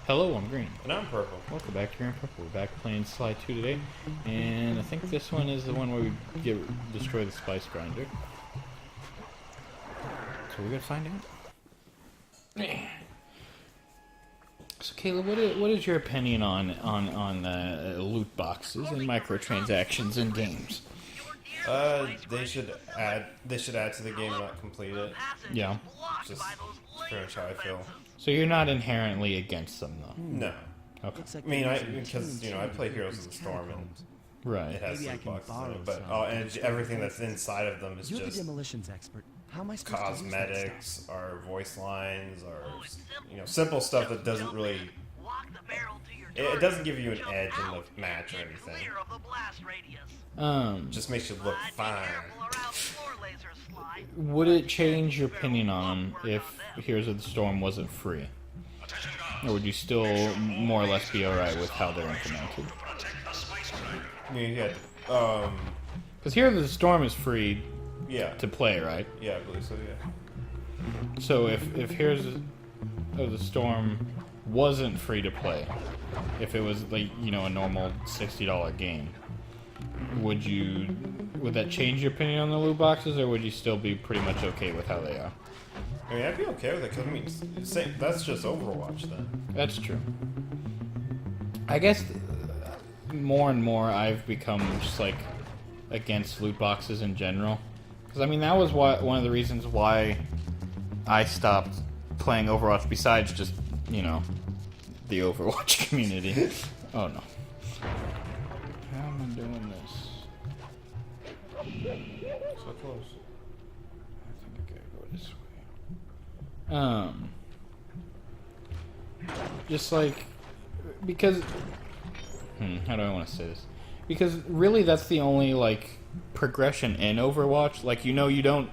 Hello, I'm Green. And I'm purple. Welcome back to Green Purple. We're back playing Sly 2 today, and I think this one is the one where we destroy the spice grinder. So we're gonna find out. So Caleb, what is your opinion on loot boxes and microtransactions in games? They should add to the game, not complete it. Yeah. Just pretty much how I feel. So you're not inherently against them, though. No. Okay. I mean, because I play Heroes of the Storm and Right. it has Maybe I loot can boxes in borrow it, but some. and everything that's inside of them is You're the just demolitions expert. How am I supposed to use that cosmetics or voice lines or simple stuff that doesn't really. It doesn't give you an edge in the match or anything. Just makes you look fine. Would it change your opinion on them if Heroes of the Storm wasn't free? Or would you still more or less be alright with how they're implemented? Yeah. Because Heroes of the Storm is free Yeah. to play, right? Yeah, I believe so. Yeah. So if Heroes of the Storm wasn't free to play, if it was like a normal $60 game, would that change your opinion on the loot boxes, or would you still be pretty much okay with how they are? I mean, I'd be okay with it because that's just Overwatch then. That's true. I guess more and more I've become just like against loot boxes in general. Because I mean that was one of the reasons why I stopped playing Overwatch. Besides just the Overwatch community. Oh no. How am I doing this? So close. I think I gotta go this way. Just like, because, how do I want to say this? Because really, that's the only progression in Overwatch. Like, you don't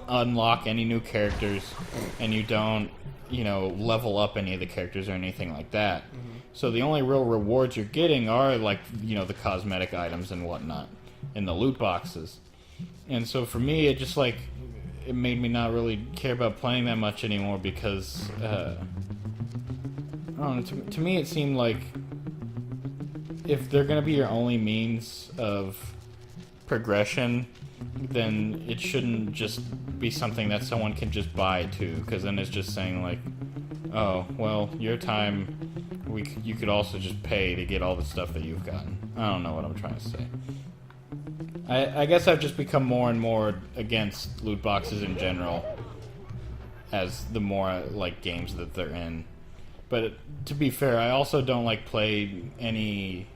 unlock any new characters, and you don't level up any of the characters or anything like that. Mm-hmm. So the only real rewards you're getting are the cosmetic items and whatnot in the loot boxes. And so for me, it just it made me not really care about playing that much anymore because I don't know, to me it seemed like if they're going to be your only means of progression, then it shouldn't just be something that someone can just buy too, because then it's just saying oh, well, your time, you could also just pay to get all the stuff that you've gotten. I don't know what I'm trying to say. I guess I've just become more and more against loot boxes in general as the more games that they're in. But to be fair, I also don't play any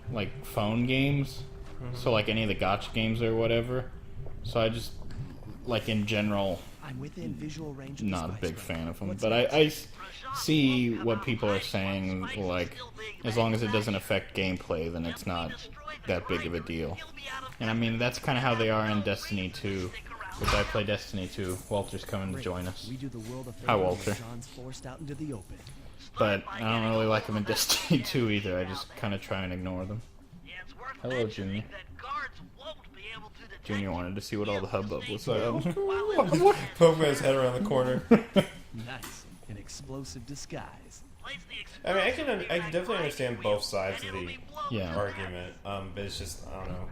phone games. Mm-hmm. So any of the gotcha games or whatever. So I just in general, I'm within visual range. Not a big fan of them. But I see what people are saying. As long as it doesn't affect gameplay, then it's not that big of a deal. And I mean, that's kind of how they are in Destiny 2, which I play Destiny 2. Walter's coming to join us. Hi, Walter. But I don't really like them in Destiny 2 either. I just kind of try and ignore them. Hello, Junior. Junior wanted to see what all the hubbub was about. Poking his head around the corner. Nice. An explosive disguise. I mean, I can definitely understand both sides of the argument. But it's just, I don't know.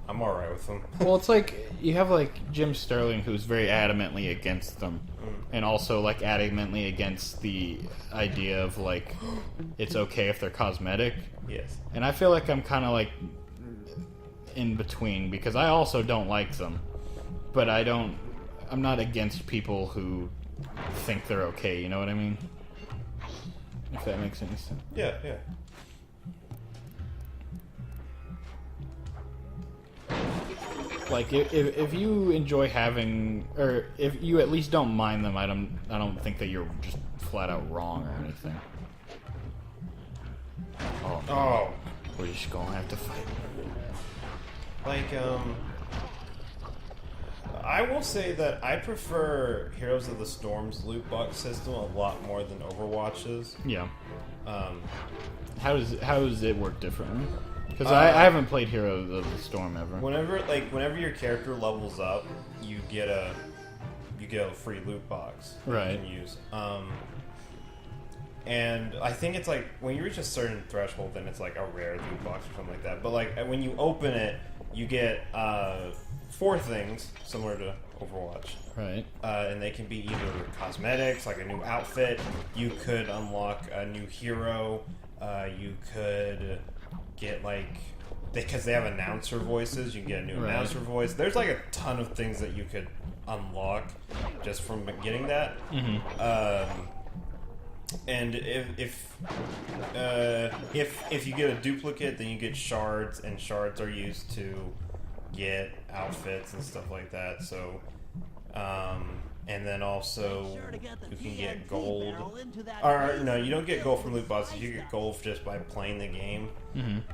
I'm all right with them. Well, it's you have Jim Sterling, who's very adamantly against them, and also adamantly against the idea of it's okay if they're cosmetic. Yes. And I feel I'm kind of in between, because I also don't like them, but I'm not against people who think they're okay. You know what I mean? If that makes any sense. Yeah, yeah. If you enjoy having, or if you at least don't mind them, I don't think that you're just flat out wrong or anything. Oh, we're just gonna have to fight. I will say that I prefer Heroes of the Storm's loot box system a lot more than Overwatch's. Yeah. How does it work differently? Because I haven't played Heroes of the Storm ever. Whenever your character levels up, you get a free loot box that you can use. And I think it's like when you reach a certain threshold, then it's like a rare loot box or something like that. But like when you open it, you get 4 things similar to Overwatch. Right. And they can be either cosmetics, like a new outfit. You could unlock a new hero. You could get like because they have announcer voices. You can get a new announcer voice. There's like a ton of things that you could unlock just from getting that. And if you get a duplicate, then you get shards, and shards are used to get outfits and stuff like that. So, and then also you can get gold. Or no, you don't get gold from loot boxes. You get gold just by playing the game.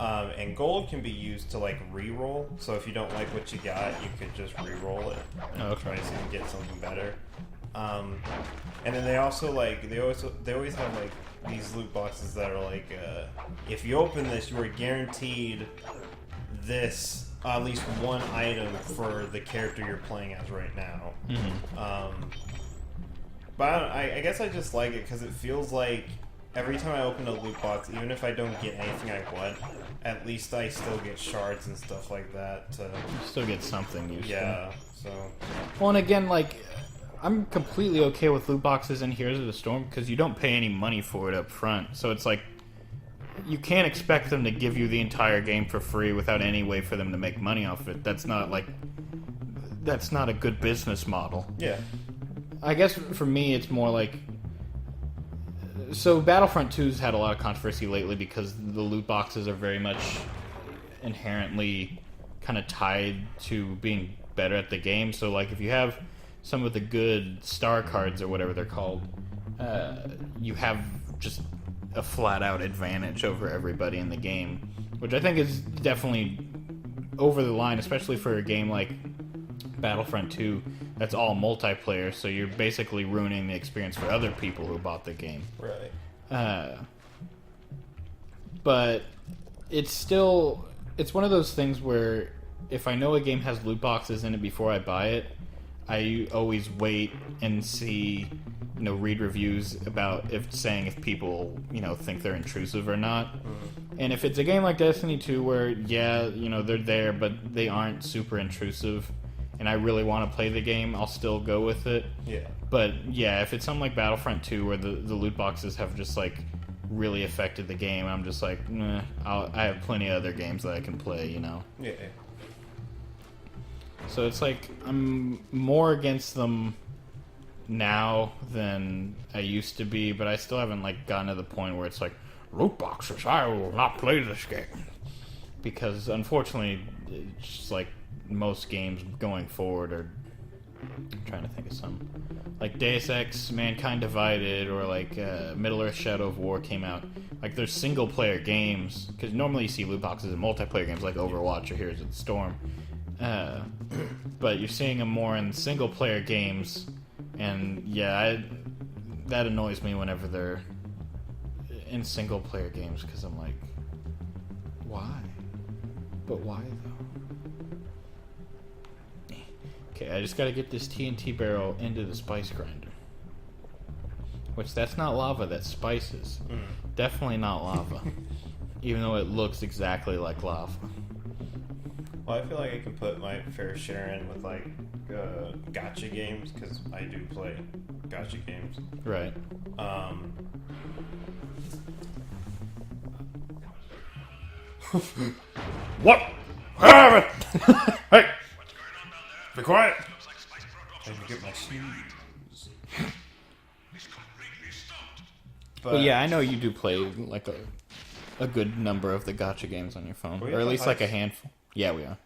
And gold can be used to like re-roll. So if you don't like what you got, you could just re-roll it and try to see if you can get something better. And then they also like they always have like these loot boxes that are like if you open this, you are guaranteed this at least one item for the character you're playing as right now. But I guess I just like it because it feels like every time I open a loot box, even if I don't get anything I want, at least I still get shards and stuff like that. You still get something useful. Yeah. So. Well, and again, like, I'm completely okay with loot boxes in Heroes of the Storm because you don't pay any money for it up front. So it's like, you can't expect them to give you the entire game for free without any way for them to make money off it. That's not a good business model. Yeah. I guess for me, it's more like... So Battlefront 2's had a lot of controversy lately because the loot boxes are very much inherently kind of tied to being better at the game. So, like, if you have some of the good star cards or whatever they're called, you have just a flat-out advantage over everybody in the game, which I think is definitely over the line, especially for a game like Battlefront 2 that's all multiplayer, so you're basically ruining the experience for other people who bought the game. Right. But it's one of those things where if I know a game has loot boxes in it before I buy it, I always wait and see, read reviews about if people, think they're intrusive or not. And if it's a game like Destiny 2 where, they're there, but they aren't super intrusive, and I really want to play the game, I'll still go with it. Yeah. But, yeah, if it's something like Battlefront 2 where the loot boxes have just, like, really affected the game, I'm just like, nah, I have plenty of other games that I can play, Yeah. So it's like I'm more against them now than I used to be, but I still haven't like gotten to the point where it's like loot boxes. I will not play this game because unfortunately, it's just like most games going forward are. I'm trying to think of some like Deus Ex: Mankind Divided or like Middle-earth: Shadow of War came out. Like there's single player games because normally you see loot boxes in multiplayer games like Overwatch or Heroes of the Storm. But you're seeing them more in single-player games, and that annoys me whenever they're in single-player games, because I'm like, why? But why, though? Okay, I just gotta get this TNT barrel into the spice grinder. Which, that's not lava, that's spices. Definitely not lava. Even though it looks exactly like lava. Well, I feel like I can put my fair share in with like gacha games because I do play gacha games. Right. What? Hey! Be quiet! I need to get my shoes. But yeah, I know you do play like a good number of the gacha games on your phone, or at least like a handful. Yeah, we are.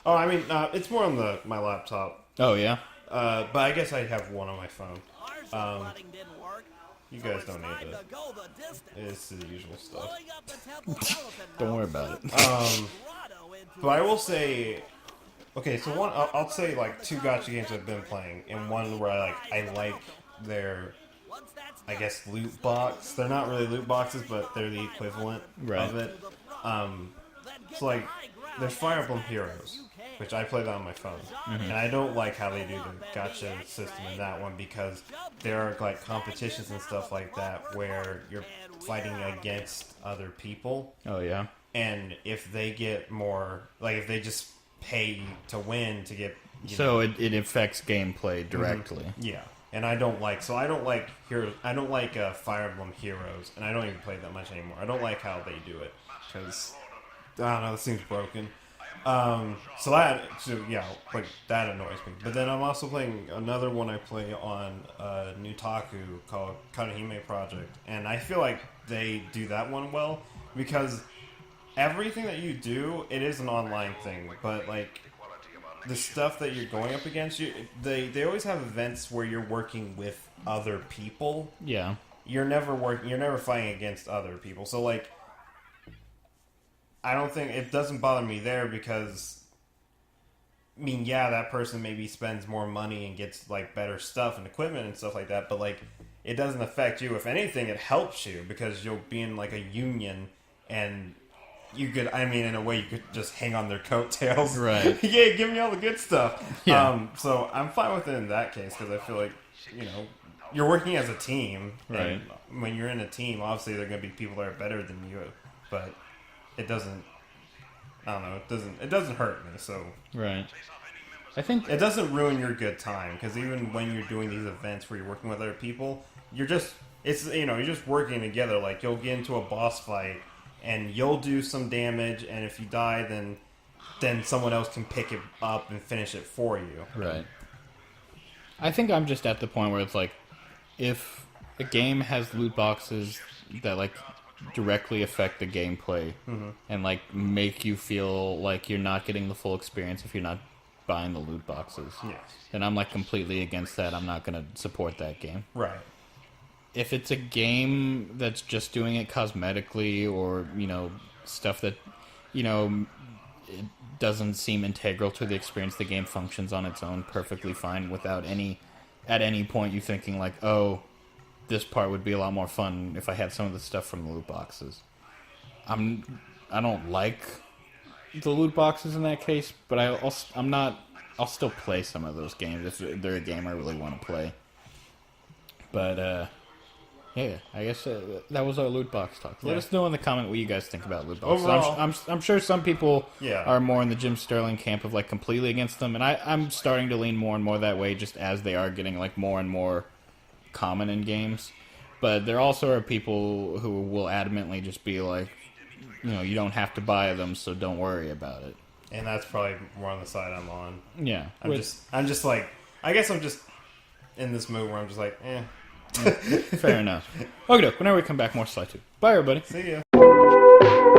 Oh, I mean, it's more on my laptop. Oh yeah. But I guess I have one on my phone. You guys don't need it. It's the usual stuff. Don't worry about it. But I will say, okay, so one, I'll say like 2 gacha games I've been playing, and one where I like their, I guess, loot box. They're not really loot boxes, but they're the equivalent of it. So like, there's Fire Emblem Heroes. which I play that on my phone, and I don't like how they do the gacha system in that one because there are like competitions and stuff like that where you're fighting against other people, Oh yeah. and if they get more, like if they just pay to win to get, So it affects gameplay directly. yeah. And I don't like Fire Emblem Heroes, and I don't even play that much anymore. I don't like how they do it because I don't know, it seems broken. That annoys me. But then I'm also playing another one I play on Nutaku called Kanehime Project, and I feel like they do that one well because everything that you do, it is an online thing, but like the stuff that you're going up against, they always have events where you're working with other people. Yeah. You're never fighting against other people. So like, I don't think it doesn't bother me there because, I mean, yeah, that person maybe spends more money and gets like better stuff and equipment and stuff like that, but like, it doesn't affect you. If anything, it helps you because you'll be in like a union and you could, I mean, in a way, you could just hang on their coattails. Right. Yeah, give me all the good stuff. Yeah. So I'm fine with it in that case because I feel like, you're working as a team. Right. And when you're in a team, obviously there are going to be people that are better than you, but it doesn't, I don't know, it doesn't hurt me, so. Right. I think It doesn't ruin your good time because even when you're doing these events where you're working with other people, you're just working together. Like you'll get into a boss fight and you'll do some damage, and if you die, then someone else can pick it up and finish it for you. Right. I think I'm just at the point where it's like, if a game has loot boxes that like directly affect the gameplay and like make you feel like you're not getting the full experience if you're not buying the loot boxes, Yes. then I'm like completely against that. I'm not going to support that game. Right. If it's a game that's just doing it cosmetically or, stuff that, it doesn't seem integral to the experience, the game functions on its own perfectly fine without at any point you thinking like, oh, this part would be a lot more fun if I had some of the stuff from the loot boxes. I don't like the loot boxes in that case, but I'll still play some of those games if they're a game I really want to play. But, yeah, I guess that was our loot box talk. Let us know in the comment what you guys think about loot boxes. Overall, I'm sure some people Yeah. are more in the Jim Sterling camp of like completely against them, and I'm starting to lean more and more that way just as they are getting like more and more common in games. But there also are people who will adamantly just be like, you don't have to buy them, so don't worry about it. And that's probably more on the side I'm on. Yeah, I'm just like, I guess I'm just in this mood where I'm just like, eh. fair enough. Okay, whenever we come back, more Sly 2. Bye, everybody. See ya.